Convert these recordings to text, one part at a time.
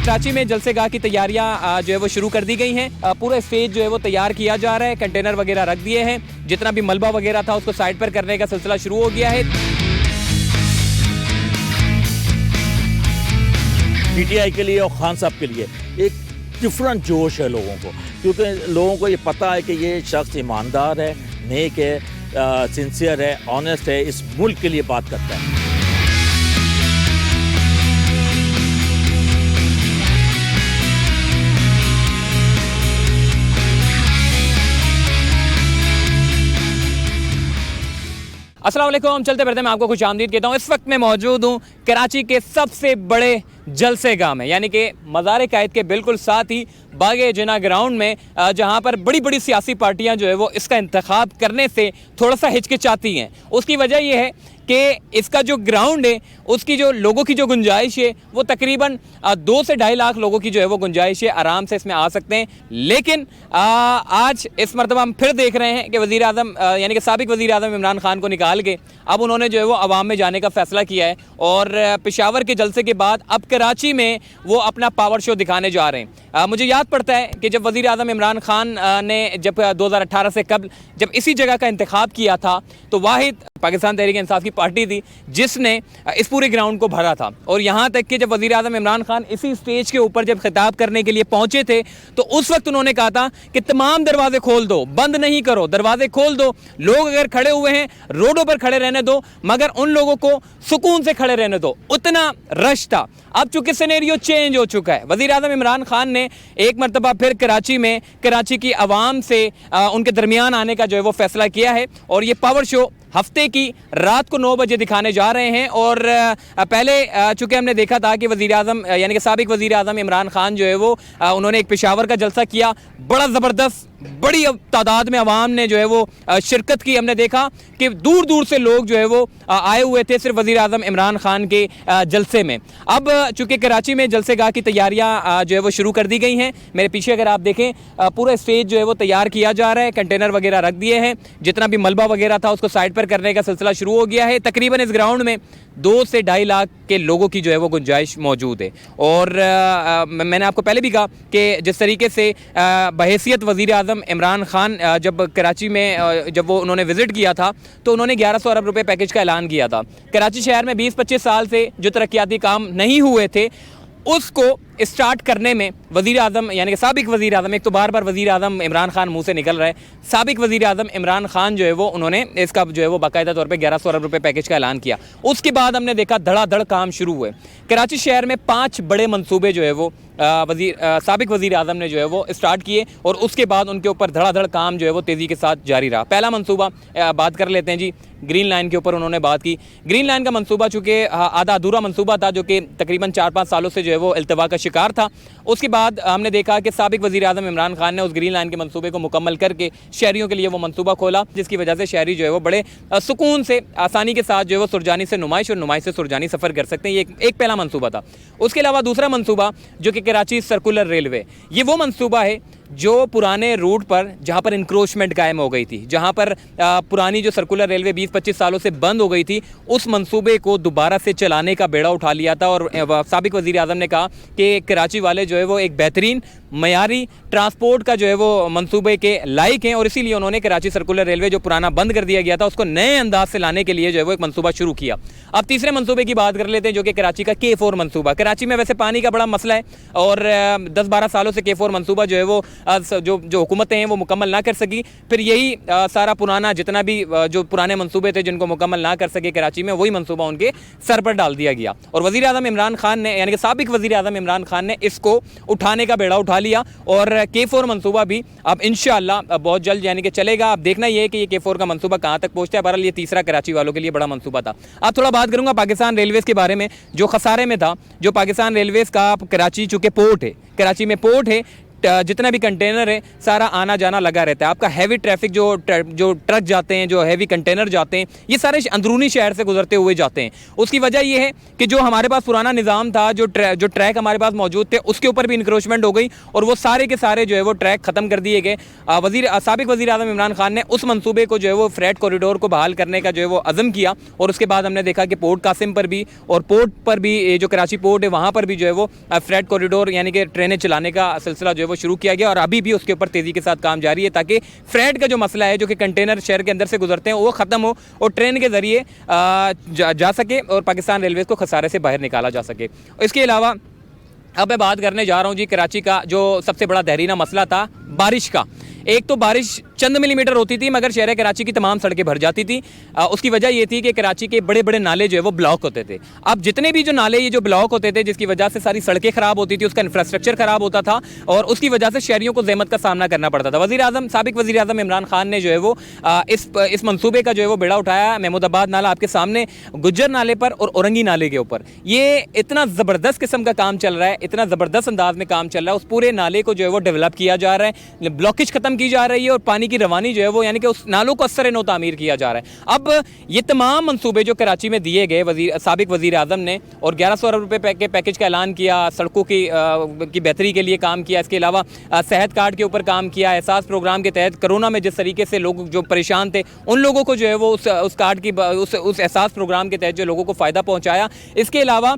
कराची में जलसेगाह की तैयारियां जो है वो शुरू कर दी गई हैं। पूरा स्टेज जो है वो तैयार किया जा रहा है, कंटेनर वगैरह रख दिए हैं, जितना भी मलबा वगैरह था उसको साइड पर करने का सिलसिला शुरू हो गया है। पीटीआई के लिए और खान साहब के लिए एक डिफरेंट जोश है लोगों को, क्योंकि लोगों को ये पता है कि ये शख्स ईमानदार है, नेक है, सिंसियर है, ऑनेस्ट है, इस मुल्क के लिए बात करता है। अस्सलाम वालेकुम, चलते बढ़ते मैं आपको खुश आमदीद कहता हूँ। इस वक्त मैं मौजूद हूँ कराची के सबसे बड़े जलसेगाह में, यानी कि मज़ार कायद के बिल्कुल साथ ही बागे जिना ग्राउंड में, जहाँ पर बड़ी बड़ी सियासी पार्टियाँ जो है वो इसका इंतखाब करने से थोड़ा सा हिचकिचाती हैं। उसकी वजह यह है कि इसका जो ग्राउंड है उसकी जो लोगों की जो गुंजाइश है वो तकरीबन 2 से 2.5 लाख लोगों की जो है वो गुंजाइश है, आराम से इसमें आ सकते हैं। लेकिन आज इस मरतबा हम फिर देख रहे हैं कि वज़ीर आज़म यानी कि साबिक वज़ीर आज़म इमरान खान को निकाल के अब उन्होंने जो है वो अवाम में जाने का फ़ैसला किया है और पेशावर के जलसे के बाद अब कराची में वो अपना पावर शो दिखाने जा रहे हैं। मुझे याद पड़ता है कि जब वज़ीर आज़म इमरान खान ने जब 2018 से कबल जब इसी जगह का इंतखाब किया था तो वाहिद पाकिस्तान तहरीक इंसाफ की पार्टी थी जिसने इस पूरे ग्राउंड को भरा था। और यहाँ तक कि जब वज़ीर आज़म इमरान खान इसी स्टेज के ऊपर जब खिताब करने के लिए पहुँचे थे तो उस वक्त उन्होंने कहा था कि तमाम दरवाजे खोल दो, बंद नहीं करो, दरवाजे खोल दो, लोग अगर खड़े हुए हैं रोडों पर खड़े रहने दो, मगर उन लोगों को सुकून से खड़े रहने दो। उतना रश था। अब चूंकि सिनेरियो चेंज हो चुका है, वज़ीर आज़म इमरान खान ने एक मरतबा फिर कराची की आवाम से उनके दरमियान आने का जो है वो फ़ैसला किया है और ये पावर शो हफ्ते की रात को 9 बजे दिखाने जा रहे हैं। और पहले चूँकि हमने देखा था कि वज़ीर आज़म यानी कि साबिक वज़ीर आज़म इमरान खान जो है वो उन्होंने एक पेशावर का जलसा किया, बड़ा ज़बरदस्त, बड़ी तादाद में आवाम ने जो है वो शिरकत की। हमने देखा कि दूर दूर से लोग जो है वो आए हुए थे सिर्फ वज़ीर आज़म इमरान खान के जलसे में। अब चूँकि कराची में जलसेगाह की तैयारियां जो है वो शुरू कर दी गई हैं, मेरे पीछे अगर आप देखें पूरा स्टेज जो है वो तैयार किया जा रहा है, कंटेनर वगैरह रख दिए हैं, जितना भी मलबा वगैरह था उसको साइड पर करने का सिलसिला शुरू हो गया है। तकरीबन इस ग्राउंड में 2 से 2.5 लाख के लोगों की जो है वो गुंजाइश मौजूद है। और मैंने आपको पहले भी कहा कि जिस तरीके से बहैसियत वज़ीर आज़म इमरान खान जब कराची में जब वो उन्होंने विज़िट किया था तो उन्होंने 1100 अरब रुपए पैकेज का ऐलान किया था। कराची शहर में 20-25 साल से जो तरक्याती काम नहीं हुए थे उसको स्टार्ट करने में वज़ीर आज़म यानी कि साबिक वज़ीर आज़म, एक तो बार बार वज़ीर आज़म इमरान खान मुंह से निकल रहा है, साबिक वज़ीर आज़म इमरान खान जो है वो उन्होंने इसका जो है वो बाकायदा तौर पे 1100 अरब रुपए पैकेज का ऐलान किया। उसके बाद हमने देखा धड़ाधड़ काम शुरू हुए। कराची शहर में 5 बड़े मंसूबे जो है वो साबिक वज़ीर आज़म ने जो है वो स्टार्ट किए और उसके बाद उनके ऊपर धड़ाधड़ काम जो है वो तेज़ी के साथ जारी रहा। पहला मंसूबा बात कर लेते हैं जी, ग्रीन लाइन के ऊपर उन्होंने बात की। ग्रीन लाइन का मंसूबा चूँकि आधा अधूरा मंसूबा था जो कि तकरीबन 4-5 सालों से जो है वो इल्तवा का शिकार था। उसके बाद हमने देखा कि साबिक वज़ीर आज़म इमरान खान ने उस ग्रीन लाइन के मंसूबे को मुकम्मल करके शहरियों के लिए वो मंसूबा खोला, जिसकी वजह से शहरी जो है वो बड़े सुकून से आसानी के साथ जो है वो सुरजानी से नुमाइश और नुमाइश से सुरजानी सफ़र कर सकते हैं। ये एक पहला मंसूबा था। उसके अलावा दूसरा मंसूबा जो कि कराची सर्कुलर रेलवे, ये वो मंसूबा है जो पुराने रूट पर जहाँ पर इंक्रोचमेंट कायम हो गई थी, जहाँ पर पुरानी जो सर्कुलर रेलवे 20-25 सालों से बंद हो गई थी, उस मंसूबे को दोबारा से चलाने का बेड़ा उठा लिया था। और साबिक वज़ीर आज़म ने कहा कि कराची वाले जो है वो एक बेहतरीन मयारी ट्रांसपोर्ट का जो है वो मंसूबे के लायक हैं और इसीलिए उन्होंने कराची सर्कुलर रेलवे जो पुराना बंद कर दिया गया था उसको नए अंदाज से लाने के लिए जो है वो एक मंसूबा शुरू किया। अब तीसरे मंसूबे की बात कर लेते हैं जो कि कराची का K4 मंसूबा। कराची में वैसे पानी का बड़ा मसला है और 10-12 सालों से K4 मंसूबा जो है वो जो हुकूमतें हैं वो मुकम्मल ना कर सकी, फिर यही सारा पुराना जितना भी जो पुराने मंसूबे थे जिनको मुकम्मल ना कर सके कराची में, वही मंसूबा उनके सर पर डाल दिया गया। और वज़ीर आज़म इमरान खान ने यानी कि साबिक वज़ीर आज़म इमरान खान ने इसको उठाने का बेड़ा उठा लिया और K4 मंसूबा भी अब इंशाअल्लाह बहुत जल्द यानी कि चलेगा। अब देखना ये है कि ये K4 का मंसूबा कहाँ तक पहुँचता है। बहरहाल ये तीसरा कराची वालों के लिए बड़ा मंसूबा था। अब थोड़ा बात करूँगा पाकिस्तान रेलवेज़ के बारे में जो खसारे में था। जो पाकिस्तान रेलवेज़ का कराची चूँकि पोर्ट है, कराची में पोर्ट है, जितना भी कंटेनर है सारा आना जाना लगा रहता है। आपका हैवी ट्रैफिक जो ट्रक जाते हैं, जो हैवी कंटेनर जाते हैं, ये सारे अंदरूनी शहर से गुजरते हुए जाते हैं। उसकी वजह ये है कि जो हमारे पास पुराना निज़ाम था, जो ट्रैक हमारे पास मौजूद थे, उसके ऊपर भी इंक्रोचमेंट हो गई और वो सारे के सारे जो है वो ट्रैक ख़त्म कर दिए गए। साबिक वज़ीर आज़म इमरान खान ने उस मंसूबे को जो है वो फ्रेट कॉरिडोर को बहाल करने का जो है वो अज़म किया और उसके बाद हमने देखा कि पोर्ट कासिम पर भी और पोर्ट पर भी, जो कराची पोर्ट है वहाँ पर भी जो है वो फ्रेट कॉरिडोर यानी कि ट्रेनें चलाने का सिलसिला जो है वो शुरू किया गया और अभी भी उसके ऊपर तेज़ी के साथ काम जारी है ताकि फ्रेट का जो मसला है, जो कि कंटेनर शहर के अंदर से गुजरते हैं, वो ख़त्म हो और ट्रेन के ज़रिए जा सके और पाकिस्तान रेलवेज़ को खसारे से बाहर निकाला जा सके। इसके अलावा अब मैं बात करने जा रहा हूँ जी कराची का जो सबसे बड़ा देहरीना मसला था बारिश का। एक तो बारिश चंद मिलीमीटर होती थी मगर शहर कराची की तमाम सड़कें भर जाती थी। उसकी वजह ये थी कि कराची के बड़े बड़े नाले जो है वो ब्लॉक होते थे। अब जितने भी जो नाले ये जो ब्लॉक होते थे, जिसकी वजह से सारी सड़कें ख़राब होती थी, उसका इंफ्रास्ट्रक्चर ख़राब होता था और उसकी वजह से शहरियों को ज़हमत का सामना करना पड़ता था। साबिक वज़ीर आज़म इमरान खान ने जो है वो इस मनसूबे का जो है वो बेड़ा उठाया। महमूदाबाद नाला आपके सामने, गुज्जर नाले पर और औरंगी नाले के ऊपर ये इतना ज़बरदस्त किस्म का काम चल रहा है, इतना ज़बरदस्त अंदाज में काम चल रहा है। उस पूरे नाले को जो है वो डेवलप किया जा रहा है, ब्लॉकेज ख़त्म की जा रही है और पानी की रवानी जो है वो यानी कि उस नालों को असर नो तामीर किया जा रहा है। अब ये तमाम मंसूबे जो कराची में दिए गए साबिक वज़ीर आज़म ने और 1100 अरब रुपये के पैकेज का ऐलान किया, सड़कों की बेहतरी के लिए काम किया, इसके अलावा सेहत कार्ड के ऊपर काम किया, एहसास प्रोग्राम के तहत कोरोना में जिस तरीके से लोग जो परेशान थे उन लोगों को जो है वो उस कार्ड की उस एहसास प्रोग्राम के तहत जो लोगों को फ़ायदा पहुँचाया। इसके अलावा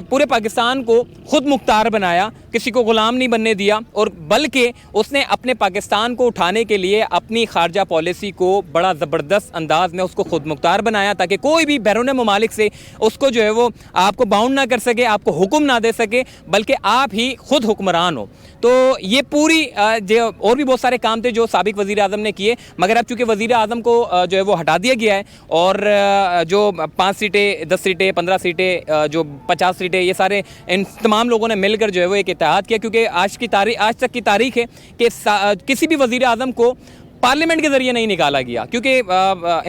पूरे पाकिस्तान को खुद मुख्तार बनाया, किसी को ग़ुलाम नहीं बनने दिया और बल्कि उसने अपने पाकिस्तान को उठाने के लिए अपनी खारजा पॉलिसी को बड़ा ज़बरदस्त अंदाज में उसको खुद मुख्तार बनाया ताकि कोई भी बैरून ममालिक से उसको जो है वो आपको बाउंड ना कर सके, आपको हुक्म ना दे सके, बल्कि आप ही खुद हुक्मरान हो। तो ये पूरी जो और भी बहुत सारे काम थे जो साबिक वज़ीर आज़म ने किए, मगर अब चूँकि वज़ीर आज़म को जो है वो हटा दिया गया है और जो 5 सीटें, 10 सीटें, 15 सीटें, जो 50 सीटें, ये सारे इन तमाम लोगों ने मिलकर जो है वो एक इत्तेहाद किया क्योंकि आज तक की तारीख है कि किसी भी वज़ीर आज़म को पार्लियामेंट के ज़रिए नहीं निकाला गया क्योंकि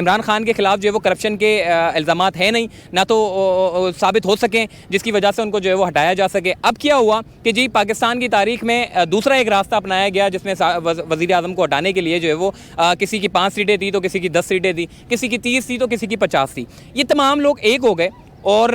इमरान खान के ख़िलाफ़ जो है वो करप्शन के इल्ज़ामात हैं नहीं, ना तो साबित हो सकें जिसकी वजह से उनको जो है वो हटाया जा सके। अब क्या हुआ कि जी पाकिस्तान की तारीख में दूसरा एक रास्ता अपनाया गया जिसमें वज़ीर आज़म को हटाने के लिए जो है वो किसी की 5 सीटें थी तो किसी की 10 सीटें थी, किसी की 30 थी तो किसी की 50 थी। ये तमाम लोग एक हो गए और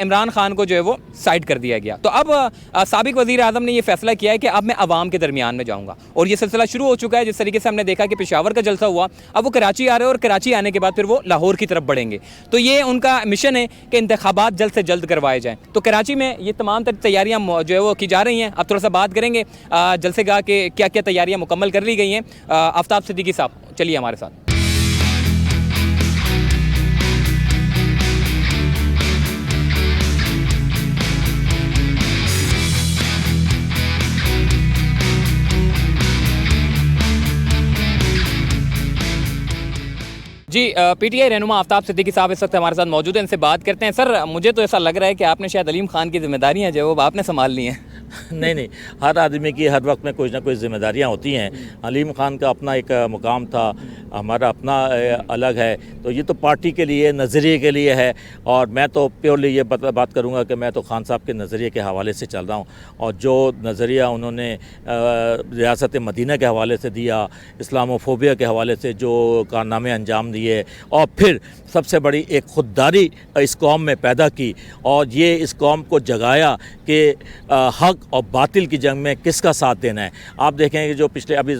इमरान खान को जो है वो साइड कर दिया गया। तो अब साबिक वज़ीर आज़म ने ये फ़ैसला किया है कि अब मैं अवाम के दरमियान में जाऊँगा और ये सिलसिला शुरू हो चुका है। जिस तरीके से हमने देखा कि पेशावर का जलसा हुआ, अब वो कराची आ रहे हैं और कराची आने के बाद फिर वो लाहौर की तरफ बढ़ेंगे। तो ये उनका मिशन है कि इंतखाबात जल्द से जल्द करवाए जाएँ। तो कराची में ये तमाम तैयारियाँ जो है वो की जा रही हैं। अब थोड़ा सा बात करेंगे जलसेगाह के क्या क्या तैयारियाँ मुकम्मल कर ली गई हैं। आफ्ताब सिद्दीकी साहब चलिए हमारे साथ। जी पीटीआई रहनुमा आफ्ताब सिद्दीकी साहब इस वक्त हमारे साथ मौजूद हैं, इनसे बात करते हैं। सर मुझे तो ऐसा लग रहा है कि आपने शायद अलीम खान की जिम्मेदारियां जो है वो आपने संभाल ली हैं। नहीं, हर आदमी की हर वक्त में कुछ ना कुछ जिम्मेदारियां होती हैं। अलीम खान का अपना एक मुकाम था, हमारा अपना अलग है। तो ये तो पार्टी के लिए, नज़रिए के लिए है और मैं तो प्योरली ये बात करूँगा कि मैं तो खान साहब के नज़रिए के हवाले से चल रहा हूँ और जो नज़रिया उन्होंने रियासत मदीना के हवाले से दिया, इस्लामोफोबिया के हवाले से जो कारनामे अंजाम दिए और फिर सबसे बड़ी एक खुददारी इस कौम में पैदा की और ये इस कौम को जगाया कि हक और बातिल की जंग में किसका साथ देना है। आप देखें कि जो पिछले अभी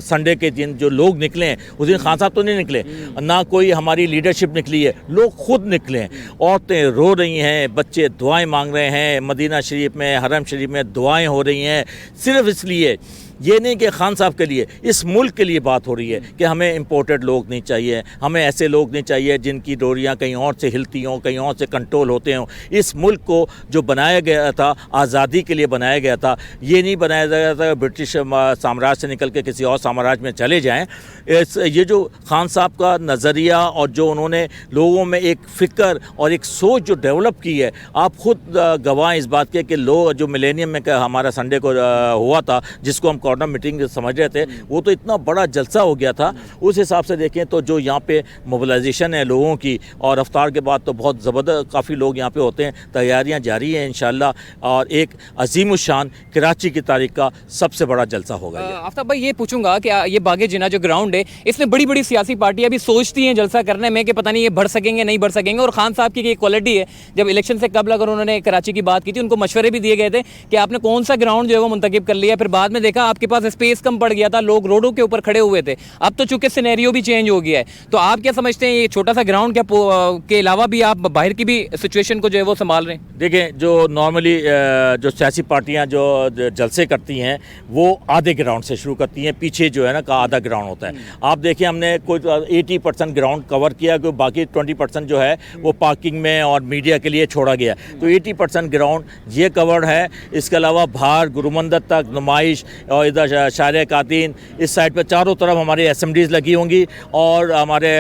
संडे के दिन जो लोग निकले हैं, उस दिन खान साहब तो नहीं निकले, ना कोई हमारी लीडरशिप निकली है, लोग खुद निकले हैं। औरतें रो रही हैं, बच्चे दुआएं मांग रहे हैं, मदीना शरीफ में, हरम शरीफ में दुआएं हो रही हैं, सिर्फ इसलिए, ये नहीं कि खान साहब के लिए, इस मुल्क के लिए बात हो रही है कि हमें इंपोर्टेड लोग नहीं चाहिए, हमें ऐसे लोग नहीं चाहिए जिनकी डोरियां कहीं और से हिलती हों, कहीं और से कंट्रोल होते हों। इस मुल्क को जो बनाया गया था, आज़ादी के लिए बनाया गया था, ये नहीं बनाया गया था ब्रिटिश साम्राज्य से निकल के किसी और साम्राज्य में चले जाएं। ये जो खान साहब का नज़रिया और जो उन्होंने लोगों में एक फ़िक्र और एक सोच जो डेवलप की है, आप ख़ुद गवाह इस बात के कि लोग जो मिलेनियम में हमारा संडे को हुआ था, जिसको हम कॉर्नर मीटिंग समझ रहे थे, वो तो इतना बड़ा जलसा हो गया था। उस हिसाब से देखें तो जो यहाँ पे मोबिलाइजेशन है लोगों की, और अफ्तार के बाद तो बहुत ज़बरदस्त काफ़ी लोग यहाँ पे होते हैं, तैयारियाँ जारी हैं इंशाल्लाह, और एक अजीमुशान कराची की तारीख का सबसे बड़ा जलसा होगा ये। आफ्ताब भाई ये पूछूंगा कि ये बागे जिना जो ग्राउंड है, इसमें बड़ी बड़ी सियासी पार्टियां भी सोचती हैं जलसा करने में कि पता नहीं ये बढ़ सकेंगे नहीं बढ़ सकेंगे, और खान साहब की एक क्वालिटी है, जब इलेक्शन से कबल अगर उन्होंने कराची की बात की थी, उनको मशवरे भी दिए गए थे कि आपने कौन सा ग्राउंड जो है वो मुंतखब कर लिया, फिर बाद में देखा आपके पास स्पेस कम पड़ गया था, लोग रोडों के ऊपर खड़े हुए थे। अब तो चूंकि सिनेरियो भी चेंज हो गया है, तो आप क्या समझते हैं ये छोटा सा ग्राउंड क्या के अलावा भी आप बाहर की भी सिचुएशन को जो है वो संभाल रहे हैं? देखें, जो नॉर्मली जो सियासी पार्टियां जो जलसे करती हैं वो आधे ग्राउंड से शुरू करती हैं, पीछे जो है ना का आधा ग्राउंड होता है। आप देखिए हमने कोई 80% ग्राउंड कवर किया, कोई बाकी 20% जो है वो पार्किंग में और मीडिया के लिए छोड़ा गया, तो 80% ग्राउंड ये कवर्ड है। इसके अलावा बाहर गुरुमंदिर तक नुमाइश, और इधर शायर कातीन, इस साइड पर चारों तरफ हमारी SMDs लगी होंगी और हमारे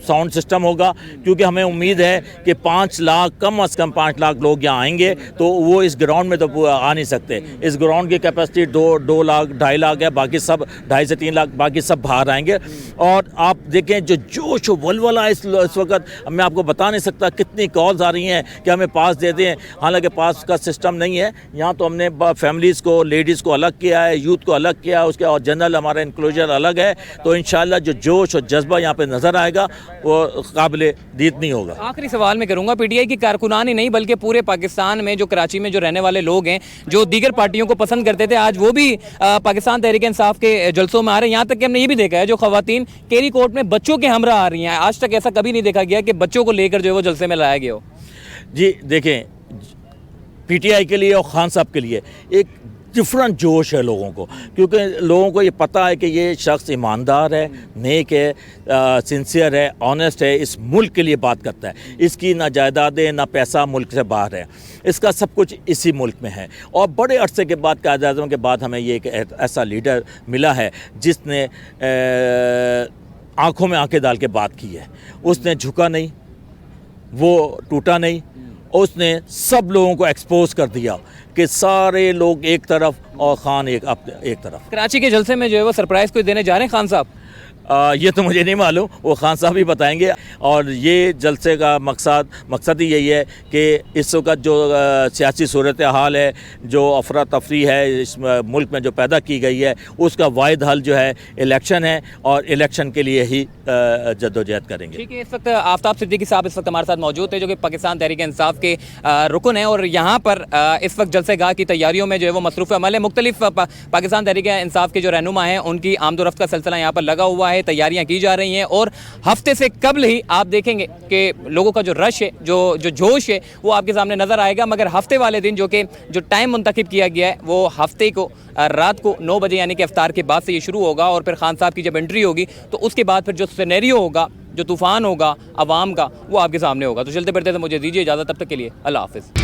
साउंड सिस्टम होगा, क्योंकि हमें उम्मीद है कि 5 लाख कम से कम 5 लाख लोग यहाँ आएंगे, तो वो इस ग्राउंड में तो आ नहीं सकते। इस ग्राउंड की कैपेसिटी 2 लाख 2.5 लाख है, बाकी सब 2.5 से 3 लाख, बाकी सब बाहर आएंगे। और आप देखें जो जोश वलवला इस वक्त, मैं आपको बता नहीं सकता कितनी कॉल्स आ रही हैं कि हमें पास दे दें। हालांकि पास का सिस्टम नहीं है यहाँ, तो हमने फैमिलीज़ को, लेडीज़ को अलग किया है, यूथ को अलग किया है, उसके और जनरल हमारा इंक्लूजन अलग है। तो इंशाल्लाह जो जोश और जज्बा यहाँ पे नज़र आएगा वो काबिल दीद नहीं होगा। आखिरी सवाल मैं करूंगा, PTI की कारकुनान ही नहीं बल्कि पूरे पाकिस्तान में जो कराची में जो रहने वाले लोग हैं, जो दीगर पार्टियों को पसंद करते थे, आज वो भी पाकिस्तान तहरीक इंसाफ के जलसों में आ रहे हैं। यहाँ तक कि हमने ये भी देखा है जो खवातीन केरी कोर्ट में बच्चों के हमरा आ रही हैं। आज तक ऐसा कभी नहीं देखा गया कि बच्चों को लेकर जो है वो जलसे में लाया गया हो। जी देखें, PTI के लिए और खान साहब के लिए एक डिफरेंट जोश है लोगों को, क्योंकि लोगों को ये पता है कि ये शख्स ईमानदार है, नेक है, सिंसियर है, ऑनेस्ट है, इस मुल्क के लिए बात करता है। इसकी ना जायदादें ना पैसा मुल्क से बाहर है, इसका सब कुछ इसी मुल्क में है। और बड़े अरसे के बाद, कायद-ए-आज़म के बाद हमें ये एक ऐसा लीडर मिला है जिसने आँखों में आँखें डाल के बात की है। उसने झुका नहीं, वो टूटा नहीं, उसने सब लोगों को एक्सपोज कर दिया कि सारे लोग एक तरफ और खान एक तरफ। कराची के जलसे में जो है वो सरप्राइज़ कोई देने जा रहे हैं खान साहब? ये तो मुझे नहीं मालूम, वो खान साहब ही बताएंगे। और ये जलसे का मकसद ही यही है कि इस वक्त जो सियासी सूरत हाल है, जो अफरा तफरी है इस मुल्क में जो पैदा की गई है, उसका वाहिद हल जो है इलेक्शन है, और इलेक्शन के लिए ही जद्दोजहद करेंगे। ठीक है, इस वक्त आफ्ताब सिद्दीकी साहब इस वक्त हमारे साथ मौजूद है, जो कि पाकिस्तान तहरीक इंसाफ के रुकन है, और यहाँ पर इस वक्त जलसे गाह की तैयारियों में जो है वो मसरूफ़ अमल है। मुख्तलिफ पाकिस्तान तहरीक इंसाफ के जो रहनुमा हैं उनकी आमदोरफ्त का सिलसिला यहाँ पर लगा हुआ है, तैयारियां की जा रही हैं, और हफ्ते से कबल ही आप देखेंगे कि लोगों का जो रश है, जो जोश है, वो आपके सामने नज़र आएगा। मगर हफ्ते वाले दिन जो टाइम मुंतखब किया गया है, वो हफ्ते को रात को 9 बजे यानी कि इफ्तार के बाद से ये शुरू होगा, और फिर खान साहब की जब एंट्री होगी तो उसके बाद फिर जो सिनेरियो होगा, जो तूफ़ान होगा आवाम का, वो आपके सामने होगा। तो चलते बढ़ते तो मुझे दीजिए इजाज़त, तब तक के लिए अल्लाह हाफ़िज़।